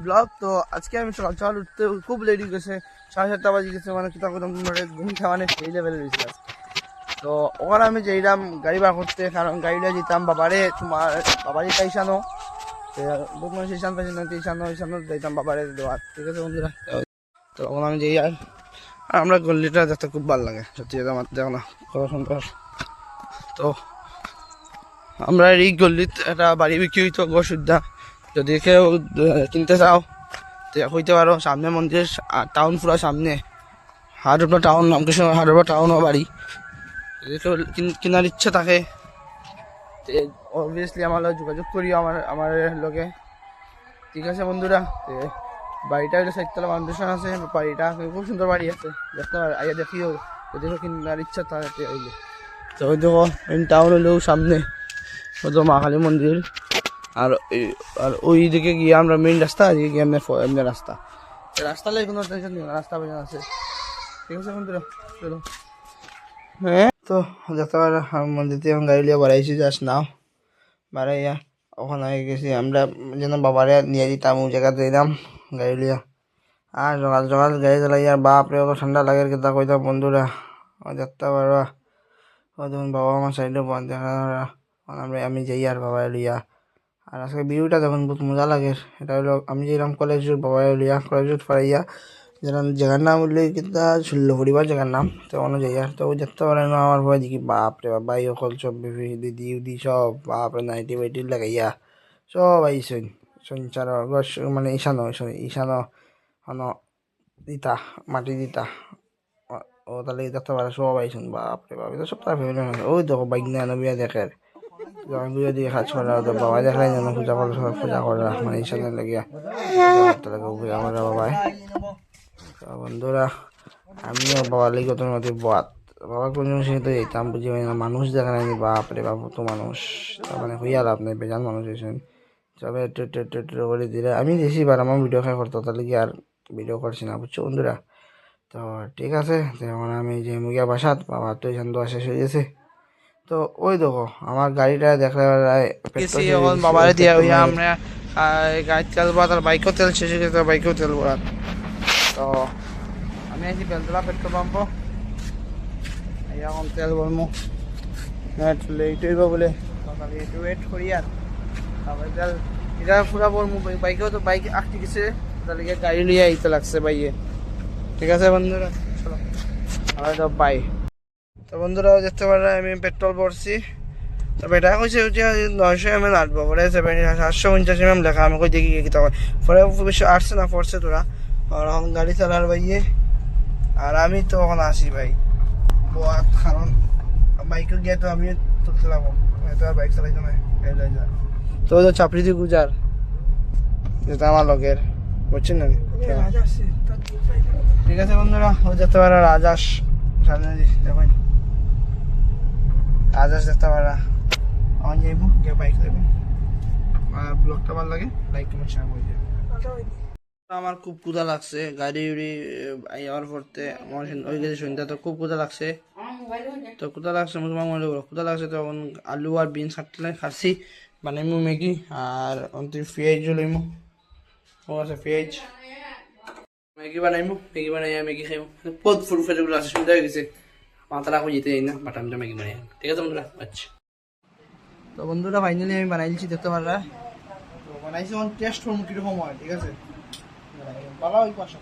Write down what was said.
Blog. তো আজকে আমি সকাল সকাল উঠতে খুব লেট হয়ে গেছে, 7:30 বাজে গেছে, মানে কিতা করতাম ঘুম খাওয়া সেই লেভেলে রয়েছে আজকে। তো ওখানে আমি যাইলাম গাড়ি বার করতে, কারণ গাড়িটা যেতাম বাবারে, তোমার বাবারই তাইসানো বর্তমান স্টেশন পাইছি না, স্টেশন যাইতাম বাবারে দেওয়ার। ঠিক আছে বন্ধুরা, তো ওখানে আমি যাই। আর আমরা গল্লিটা দেখতে খুব ভালো লাগে সত্যি, আমার দেখো না কত সুন্দর। তো আমরা এই গল্লিত একটা বাড়ি বিক্রি হইতো গসুদ্ধা, যদি কেউ কিনতে চাও তো হইতে পারো। সামনে মন্দির, টাউন পুরো সামনে, হাটুপা টাউন, রামকৃষ্ণ হাটুপা টাউনও বাড়ি। যদি কেউ কেনার ইচ্ছা থাকে তো অবভিয়াসলি আমার লগে যোগাযোগ করিও, আমার লগে। ঠিক আছে বন্ধুরা, বাড়িটা হলো 4 তলা ফাউন্ডেশন আছে, বাড়িটা খুব সুন্দর বাড়ি আছে, দেখতে আইয়া দেখিও যদি কেউ কেনার ইচ্ছা থাকে হইলে। তো ওই দেখো টাউন হলেও সামনে হয়তো মা কালী মন্দির, আর ওই দিকে গিয়ে আমরা মেইন রাস্তা, এদিকে গিয়ে এমনি রাস্তা লাগে, কোনো টেনশন নেই, রাস্তা পর্যন্ত আছে। ঠিক আছে বন্ধুরা, চলো। হ্যাঁ, তো দেখতে পারো মন্দির থেকে এখন গাড়ি লিয়ে বাড়াইছি, জাস্ট নাও বাড়াইয়া ওখানে গেছি আমরা, যেন বাবারে নিয়ে দিতাম ওই জায়গাতে দিলাম গাড়ি লিয়া। আর সকাল সকাল গাড়ি চালাইয়া বাপরে অত ঠান্ডা লাগে কেতা কইতাম বন্ধুরা। দেখতে পারো দেখুন বাবা আমার সাইডে দেখা আমি যাই আর বাবা লিয়া। আর আজকে ভিউটা দেখুন বহুত মজা লাগে। এটা হলো আমি যেলাম কলেজ রোড, বাবা লিয়া কলেজ রোড পাড়াইয়া, যেন জায়গার নাম উঠলে কিন্তু ষোলো পরিবার জায়গার নাম, তো অন্য জায়গা। তো দেখতে পারেন আমার ভয় দেখি বাপরে বাবা এই অকল সব দিদি উদি সব বাপরে নাইটি বাইটি লাগাইয়া সব আইসন সঞ্চার মানে ঈশানো হন দিতা মাটি দিতা। ও তাহলে দেখতে পারে সব আইসন বাপরে বাপ, এটা সব তার ফ্যামিলি। ওই দেখো বাইক নিয়ে নবিয়া দেখে পুজো দিয়ে কাজ করা, তো বাবা দেখলাই যেন পূজা করা, মানে ঈশানের লাগিয়া পূজা করা বাবাই। তো বন্ধুরা আমিও বাবার লিগে তোর মধ্যে বাদ, বাবা কোন জিনিস তো যেতাম বুঝি না, মানুষ দেখা নাই বাপরে বাপ, তো মানুষ তার মানে হইয়া লাভ নেই, বেজান মানুষ হয়েছেন সবে একটু করে দিলে। আমি দেখি বার আমার ভিডিও খাই করতো, তাহলে কি আর ভিডিও করছি না, বুঝছো বন্ধুরা। তো ঠিক আছে, যেমন আমি যে মুগিয়া বাসাত বাবার তো এখান তো শেষ হয়ে গেছে। তো ওই দেখো আমার গাড়িটা দেখলে বাবারে দিয়া হইয়া আমরা গাড়ি তেল ভরা, তার বাইকেও তেল শেষ হয়ে গেছে, বাইকেও তেল ভরা। তো আমি আছি বেলতলা পেট্রোল পাম্প, এখন তেল ভরমু, লেট হইব বলে একটু ওয়েট করি। আর তারপরে তেল এটা পুরা ভরমু, বাইকেও তো বাইক আটকে গেছে, তাহলে গাড়ি লিয়ে আইতে লাগছে বাইয়ে। ঠিক আছে বন্ধুরা, চলো আমরা তো বাই। তো বন্ধুরা দেখতে পারে আমি পেট্রোল ভরছি, তো বেটা কইছে 900 ml আটবো, পরে 750 ml লেখা। আমি কই দেখি কি তখন পরে বেশি আসছে না, পড়ছে তোরা এখন গাড়ি চালার ভাইয়ে। আর আমি তো এখন আসি ভাই, কারণ বাইকে গিয়ে তো আমি তুলতে লাগবো, তো আর বাইক চালাইতে নাই। তো ওই তো চাপড়ি দিয়ে গুজার যেটা আমার লগের, বুঝছেন না। ঠিক আছে বন্ধুরা, ও দেখতে পারা রাজাস সামনে দেখুন, রাজাস দেখতে পারা। আমার যাইব গিয়ে বাইক দেবো, ব্লগটা ভালো লাগে লাইক কমেন্ট শেয়ার করে যাবে। আমার খুব ক্ষুধা লাগছে, গাড়ি উড়ি যাওয়ার পরতে আমার ওই গেছে সন্ধ্যা, তো খুব ক্ষুধা লাগছে। তো ক্ষুধা লাগছে মুসলমান মনে করো ক্ষুধা লাগছে, তো এখন আলু আর বিনস কাটলে খাচ্ছি, বানাইমু ম্যাগি আর অন্তিম পেঁয়াজ লইমু। ও আছে পেঁয়াজ, ম্যাগি বানাইমু, ম্যাগি বানাইয়া ম্যাগি খাইমু। বহুত ফুল ফেটগুলো আছে, সুন্দর হয়ে গেছে, মাথা রাখো যেতে যাই না বাটামটা ম্যাগি বানাই। ঠিক আছে বন্ধুরা, আচ্ছা। তো বন্ধুরা ফাইনালি আমি বানাই দিচ্ছি, দেখতে পারলা। তো বানাইছি, টেস্ট করবো কিরকম হয়। ঠিক আছে, ভালো হয় পাশা।